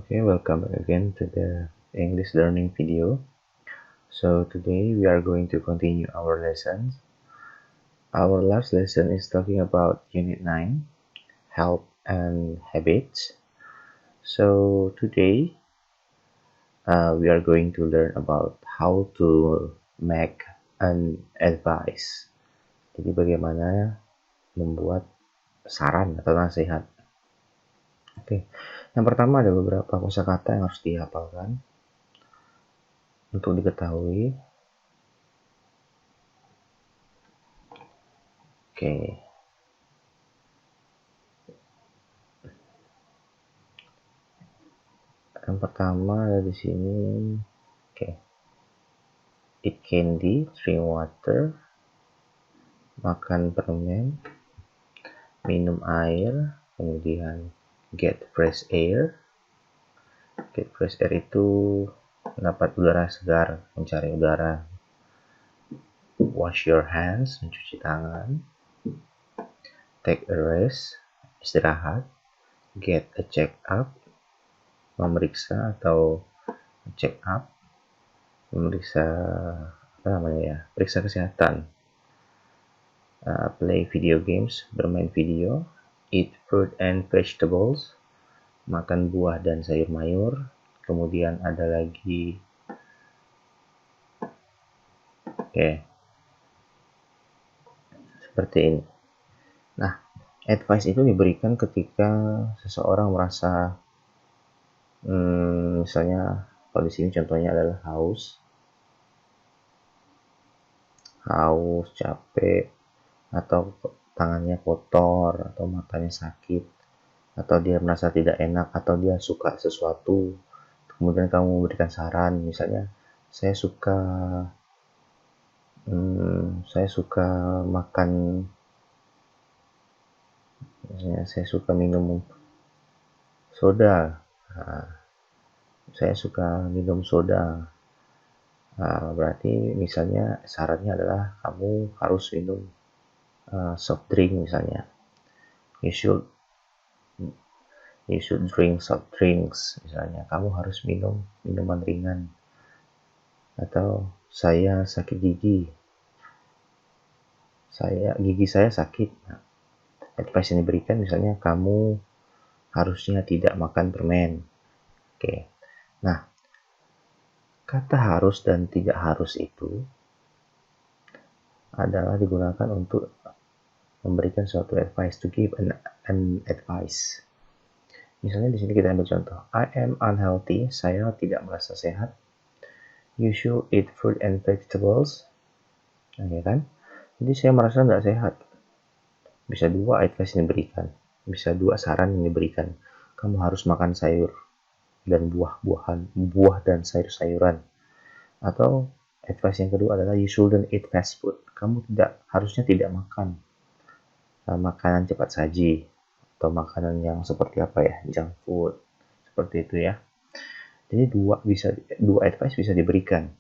Okay, welcome again to the English learning video. So today we are going to continue our lessons. Our last lesson is talking about Unit 9, Health and Habits. So today we are going to learn about how to make an advice. Jadi bagaimana membuat saran atau nasihat. Oke, yang pertama ada beberapa kosakata yang harus dihafalkan. Untuk diketahui, oke, yang pertama ada di sini, oke, eat candy, drink water, makan permen, minum air, kemudian get fresh air. Get fresh air itu mendapat udara segar, mencari udara. Wash your hands, mencuci tangan. Take a rest, istirahat. Get a check up, memeriksa atau check up, memeriksa apa namanya ya, periksa kesehatan. Play video games, bermain video. Eat fruit and vegetables, makan buah dan sayur mayur. Kemudian ada lagi, oke, seperti ini. Nah, advice itu diberikan ketika seseorang merasa, misalnya kalau di sini contohnya adalah haus, capek, atau tangannya kotor, atau matanya sakit, atau dia merasa tidak enak, atau dia suka sesuatu, kemudian kamu memberikan saran, misalnya saya suka makan, misalnya saya suka minum soda, saya suka minum soda. Berarti misalnya sarannya adalah kamu harus minum soft drink misalnya. You should drink soft drinks misalnya. Kamu harus minum minuman ringan. Atau saya sakit gigi. Gigi saya sakit. Nah, advice yang diberikan misalnya kamu harusnya tidak makan permen. Oke. Nah, kata harus dan tidak harus itu adalah digunakan untuk memberikan suatu advice, to give an advice. Misalnya di sini kita ambil contoh, I am unhealthy, saya tidak merasa sehat. You should eat fruit and vegetables. Oke kan? Jadi saya merasa nggak sehat. Bisa dua advice yang diberikan, bisa dua saran yang diberikan. Kamu harus makan sayur dan buah dan sayur-sayuran. Atau advice yang kedua adalah you shouldn't eat fast food. Kamu harusnya tidak makan makanan cepat saji atau makanan yang seperti apa ya, junk food, seperti itu ya. Jadi dua advice bisa diberikan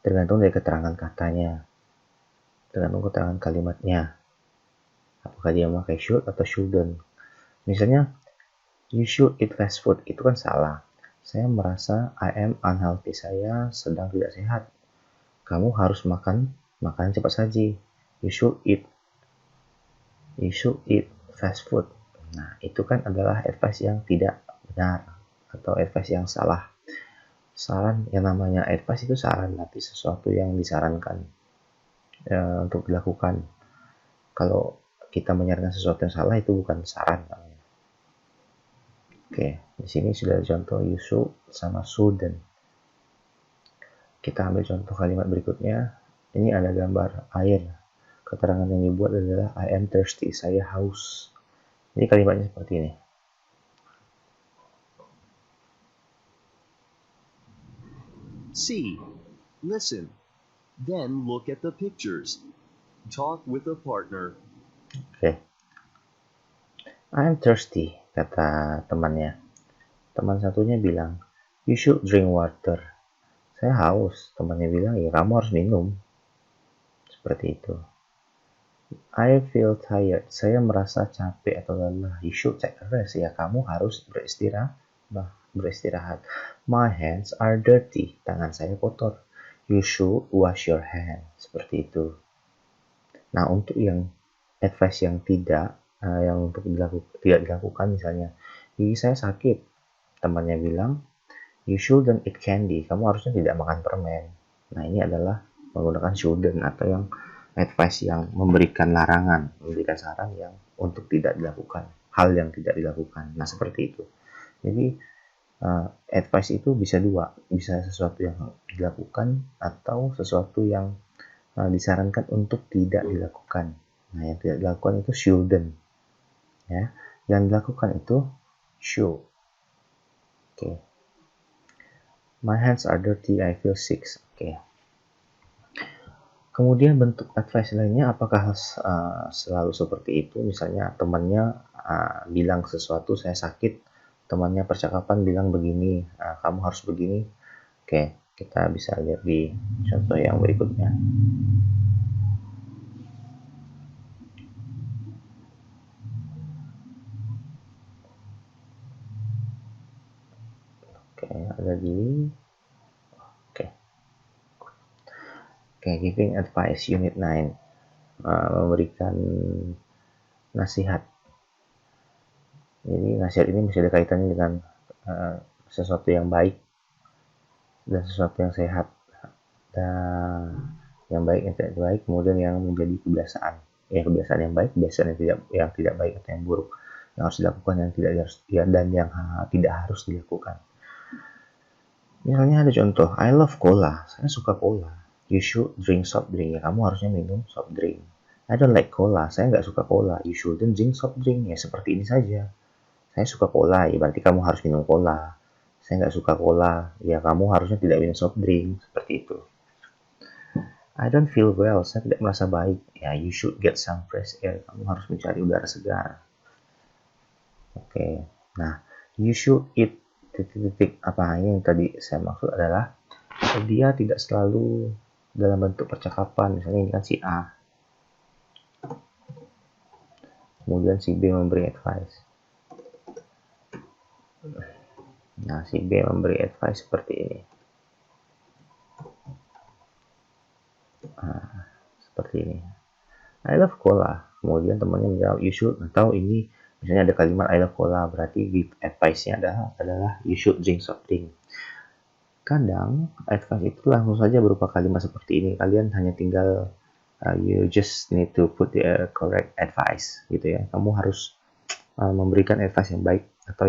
tergantung dari keterangan katanya, tergantung keterangan kalimatnya, apakah dia memakai should atau shouldn't. Misalnya you should eat fast food, itu kan salah. Saya merasa I am unhealthy, saya sedang tidak sehat. Kamu harus makan makanan cepat saji. You should eat fast food. Nah, itu kan adalah advice yang tidak benar atau advice yang salah. Saran, yang namanya advice itu saran, tapi sesuatu yang disarankan untuk dilakukan. Kalau kita menyarankan sesuatu yang salah, itu bukan saran namanya. Oke, di sini sudah ada contoh you should sama shouldn't. Kita ambil contoh kalimat berikutnya. Ini ada gambar air. Keterangan yang dibuat adalah I am thirsty, saya haus. Jadi kalimatnya seperti ini. See, listen, then look at the pictures. Talk with a partner. Oke. I am thirsty, kata temannya. Teman satunya bilang, you should drink water. Saya haus. Temannya bilang, ya kamu harus minum. Seperti itu. I feel tired. Saya merasa capek atau lelah. You should take a rest. Ya kamu harus beristirahat. beristirahat. My hands are dirty. Tangan saya kotor. You should wash your hands. Seperti itu. Nah, untuk yang advice yang yang untuk tidak dilakukan, misalnya, gigi saya sakit. Temannya bilang, you shouldn't eat candy. Kamu harusnya tidak makan permen. Nah, ini adalah menggunakan shouldn't atau yang advice yang memberikan larangan, memberikan saran yang untuk tidak dilakukan, hal yang tidak dilakukan. Nah, seperti itu. Jadi, advice itu bisa dua, bisa sesuatu yang dilakukan atau sesuatu yang disarankan untuk tidak dilakukan. Nah, yang tidak dilakukan itu shouldn't, ya. Yang dilakukan itu should. Oke. My hands are dirty, I feel sick. Oke. Kemudian bentuk advice lainnya apakah selalu seperti itu? Misalnya temannya bilang sesuatu, saya sakit, temannya percakapan bilang begini, kamu harus begini. Oke, kita bisa lihat di contoh yang berikutnya. Oke, ada di giving advice unit 9, memberikan nasihat. Jadi nasihat ini bisa dikaitannya dengan sesuatu yang baik dan sesuatu yang sehat, dan yang baik yang tidak baik, kemudian yang menjadi kebiasaan. Ya, kebiasaan yang baik, kebiasaan yang tidak baik atau yang buruk, yang harus dilakukan, yang tidak harus, dan yang tidak harus dilakukan. Misalnya ada contoh, I love cola, saya suka cola. You should drink soft drink, ya kamu harusnya minum soft drink. I don't like cola, saya nggak suka cola. You shouldn't drink soft drink, ya seperti ini saja. Saya suka cola, ya berarti kamu harus minum cola. Saya nggak suka cola, ya kamu harusnya tidak minum soft drink, seperti itu. I don't feel well, saya tidak merasa baik. Ya, you should get some fresh air, kamu harus mencari udara segar. Oke, nah, you should eat titik-titik apa yang tadi saya maksud adalah dia tidak selalu dalam bentuk percakapan. Misalnya ini kan si A, kemudian si B memberi advice. Nah, si B memberi advice seperti ini. Seperti ini. I love cola. Kemudian temannya menjawab you should, atau ini misalnya ada kalimat I love cola, berarti advice-nya adalah you should drink soft drink. Kadang advice itu langsung saja berupa kalimat seperti ini. Kalian hanya tinggal you just need to put the correct advice gitu ya. Kamu harus memberikan advice yang baik atau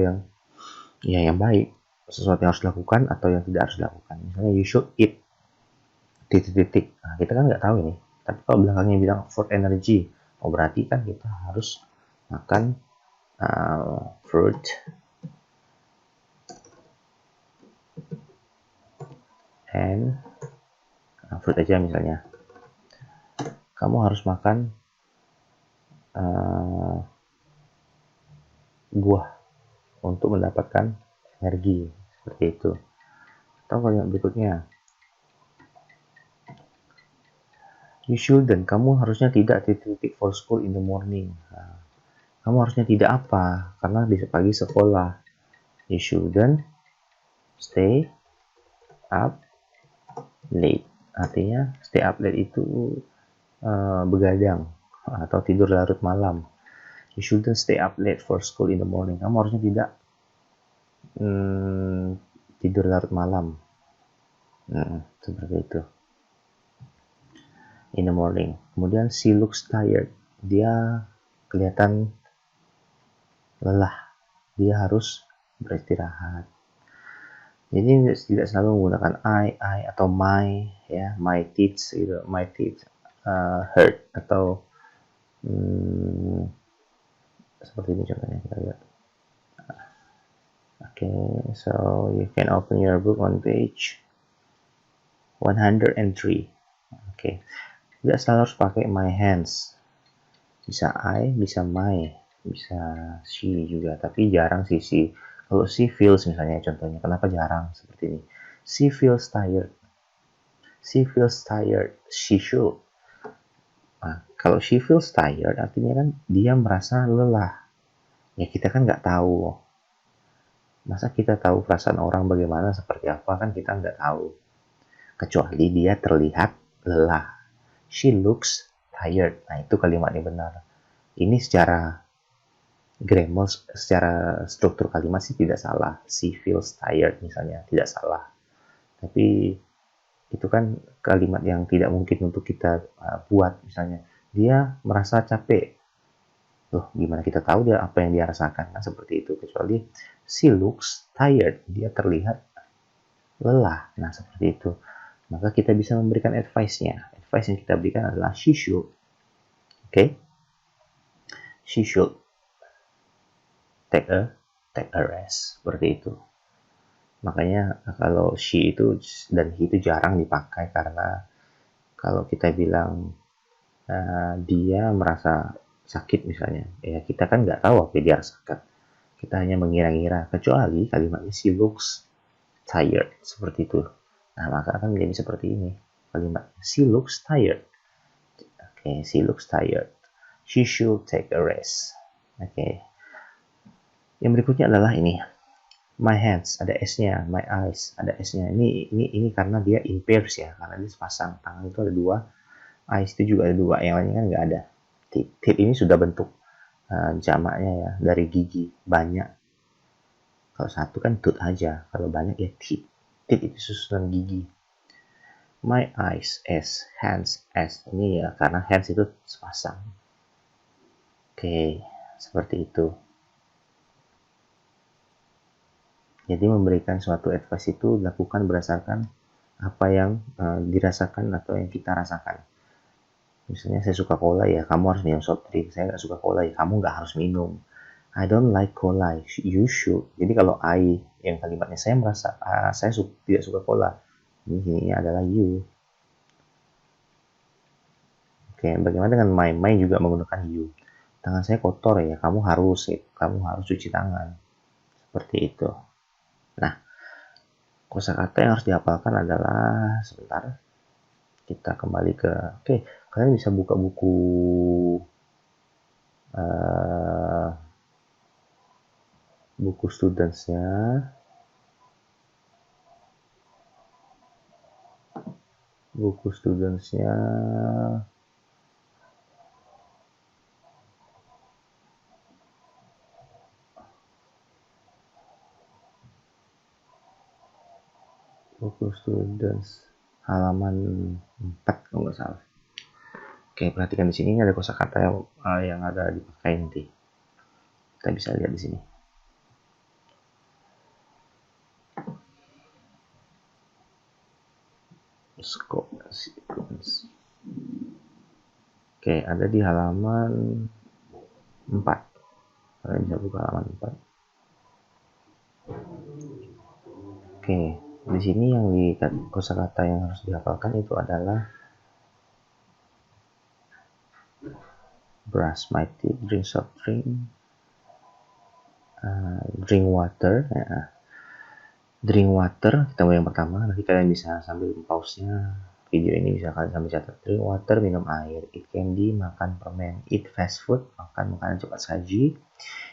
yang baik, sesuatu yang harus dilakukan atau yang tidak harus dilakukan. Misalnya you should eat titik-titik. Nah, kita kan nggak tahu ini. Tapi kalau belakangnya bilang for energy, berarti kan kita harus makan fruit and fruit aja misalnya. Kamu harus makan buah untuk mendapatkan energi, seperti itu. Atau kalau yang berikutnya, you shouldn't, kamu harusnya tidak titik-titik for school in the morning. Nah, kamu harusnya tidak apa? Karena besok pagi sekolah. You shouldn't stay up late. Artinya stay up late itu begadang atau tidur larut malam. You shouldn't stay up late for school in the morning. Kamu harusnya tidak tidur larut malam. Seperti itu. In the morning. Kemudian she looks tired. Dia kelihatan lelah. Dia harus beristirahat. Jadi tidak selalu menggunakan I atau my, ya, my teeth gitu, my teeth hurt atau seperti ini contohnya kita lihat. Okay, so you can open your book on page 103. Okay, tidak selalu harus pakai my hands. Bisa I, bisa my, bisa she juga, tapi jarang sih she. Kalau she feels misalnya contohnya, kenapa jarang seperti ini? She feels tired. She feels tired. She should. Nah, kalau she feels tired artinya kan dia merasa lelah. Ya kita kan nggak tahu Masa kita tahu perasaan orang bagaimana, seperti apa, kan kita nggak tahu. Kecuali dia terlihat lelah. She looks tired. Nah, itu kalimatnya benar. Ini secara grammar, secara struktur kalimat sih tidak salah. She feels tired misalnya, tidak salah. Tapi itu kan kalimat yang tidak mungkin untuk kita buat. Misalnya, dia merasa capek. Loh, gimana kita tahu dia apa yang dia rasakan? Kan seperti itu. Kecuali she looks tired. Dia terlihat lelah. Nah, seperti itu. Maka kita bisa memberikan advice-nya. Advice yang kita berikan adalah she should. Okay? She should take a rest. Seperti itu. Makanya kalau she itu dan he itu jarang dipakai, karena kalau kita bilang dia merasa sakit misalnya, ya kita kan nggak tahu apa dia rasakan. Kita hanya mengira-ngira. Kecuali kalimatnya she looks tired, seperti itu. Nah, maka akan menjadi seperti ini kalimat. She looks tired. Oke, she looks tired. She should take a rest. Oke. Yang berikutnya adalah ini. My hands, ada S-nya. My eyes, ada S-nya. Ini karena dia in pairs ya, karena dia sepasang. Tangan itu ada dua, eyes itu juga ada dua. Yang lainnya kan nggak ada. Teeth ini sudah bentuk jamaknya ya, dari gigi. Banyak. Kalau satu kan tooth aja. Kalau banyak ya teeth. Teeth itu susunan gigi. My eyes, S. Hands, S. Ini ya, karena hands itu sepasang. Oke, seperti itu. Jadi memberikan suatu advice itu dilakukan berdasarkan apa yang dirasakan atau yang kita rasakan. Misalnya saya suka cola, ya kamu harus minum soft drink. Saya nggak suka cola, ya kamu nggak harus minum. I don't like cola, you should. Jadi kalau I yang kalimatnya saya merasa saya tidak suka cola, ini adalah you. Oke, bagaimana dengan my juga menggunakan you. Tangan saya kotor, ya kamu harus cuci tangan. Seperti itu. Nah, kosakata yang harus dihafalkan adalah, sebentar, kita kembali ke, oke, kalian bisa buka buku buku studentsnya. Buku studentsnya buku students halaman 4 kalau nggak salah. Oke, perhatikan di sini ada kosakata yang ada dipakai nanti. Kita bisa lihat di sini. Sequence. Oke, ada di halaman 4. Kalian bisa buka halaman 4. Oke, di sini yang di kosakata yang harus dihafalkan itu adalah brush my teeth, drink soft drink, drink water. Ya. Drink water, kita mulai yang pertama. Nanti kalian bisa sambil pause-nya video ini, bisa kalian sambil catat. Drink water, minum air. Eat candy, makan permen. Eat fast food, makan makanan cepat saji.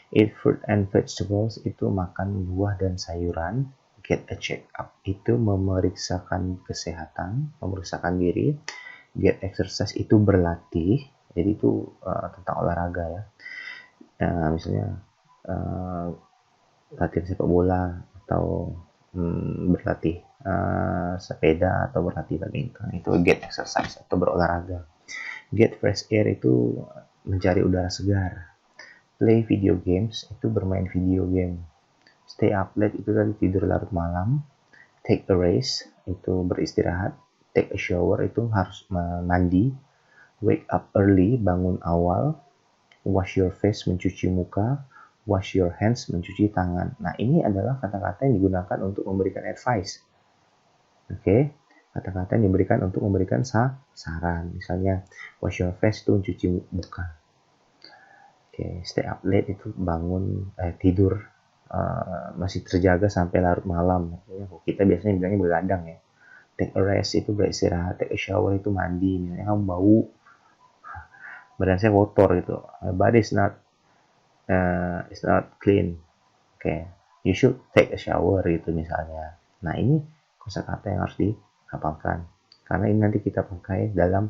Eat fruit and vegetables, itu makan buah dan sayuran. Get a check up, itu memeriksakan kesehatan, memeriksakan diri. Get exercise, itu berlatih. Jadi itu tentang olahraga ya. Misalnya latihan sepak bola, atau berlatih sepeda, atau berlatih badminton. Itu get exercise atau berolahraga. Get fresh air, itu mencari udara segar. Play video games, itu bermain video game. Stay up late, itu tadi tidur larut malam. Take a rest, itu beristirahat. Take a shower, itu harus mandi. Wake up early, bangun awal. Wash your face, mencuci muka. Wash your hands, mencuci tangan. Nah, ini adalah kata-kata yang digunakan untuk memberikan advice. Oke, kata-kata yang diberikan untuk memberikan saran. Misalnya, wash your face itu mencuci muka. Oke, stay up late itu tidur masih terjaga sampai larut malam. Kita biasanya bilangnya begadang ya. Take a rest itu beristirahat. Take a shower itu mandi. Misalnya kamu bau, badan saya kotor gitu. Body is not clean. Oke. You should take a shower itu misalnya. Nah, ini kosakata yang harus dihafalkan. Karena ini nanti kita pakai dalam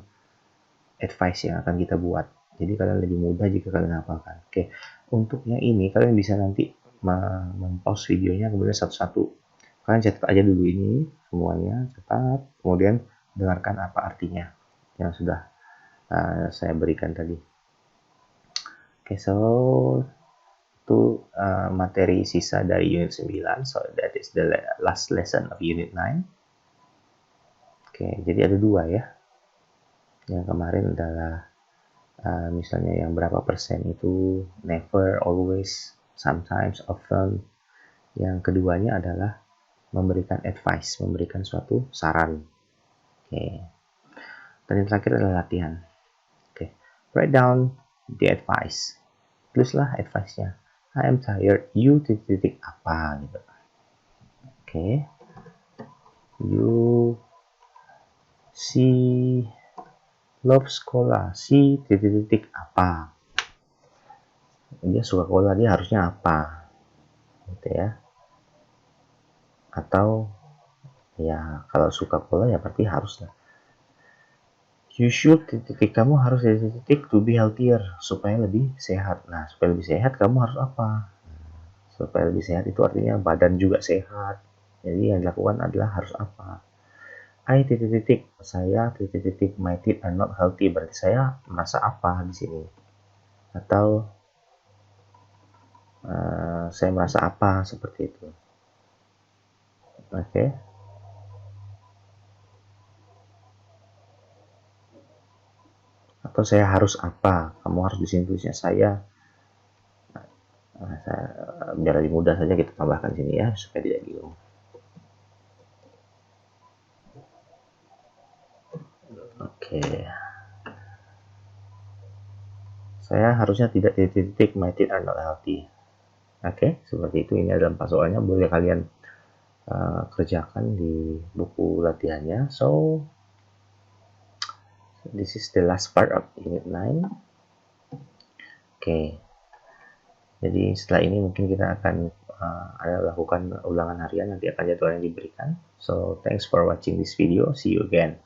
advice yang akan kita buat. Jadi kalian lebih mudah jika kalian hafalkan. Oke, untuk yang ini kalian bisa nanti mempause videonya kemudian satu-satu. Kalian catat aja dulu ini semuanya, catat, kemudian dengarkan apa artinya yang sudah saya berikan tadi. Oke, so itu materi sisa dari unit 9. So that is the last lesson of unit 9. Oke, jadi ada dua ya. Yang kemarin adalah misalnya yang berapa persen itu never, always, sometimes, often. Yang keduanya adalah memberikan advice, memberikan suatu saran. Oke. Dan yang terakhir adalah latihan. Oke. Write down the advice. Tulislah advice-nya. I am tired. You titik apa gitu. Oke. You see love sekolah. Si titik apa. Dia suka sekolah, dia harusnya apa. Gitu ya. Atau ya kalau suka sekolah ya berarti harus lah. You should titik, kamu harus titik to be healthier, supaya lebih sehat. Nah, supaya lebih sehat kamu harus apa? Supaya lebih sehat itu artinya badan juga sehat. Jadi yang dilakukan adalah harus apa? I titik, saya titik, my teeth are not healthy, berarti saya merasa apa di sini? Atau saya merasa apa seperti itu? Oke. Atau saya harus apa? Kamu harus di sini tulisnya saya. Biar lebih mudah saja kita tambahkan sini ya supaya tidak bingung. Oke. Saya harusnya tidak titik, my teeth are not healthy. Oke, seperti itu. Ini adalah 4 soalnya, boleh kalian kerjakan di buku latihannya. So this is the last part of unit 9. Oke. Jadi setelah ini mungkin kita akan lakukan ulangan harian, nanti akan jadwal yang diberikan. So thanks for watching this video. See you again.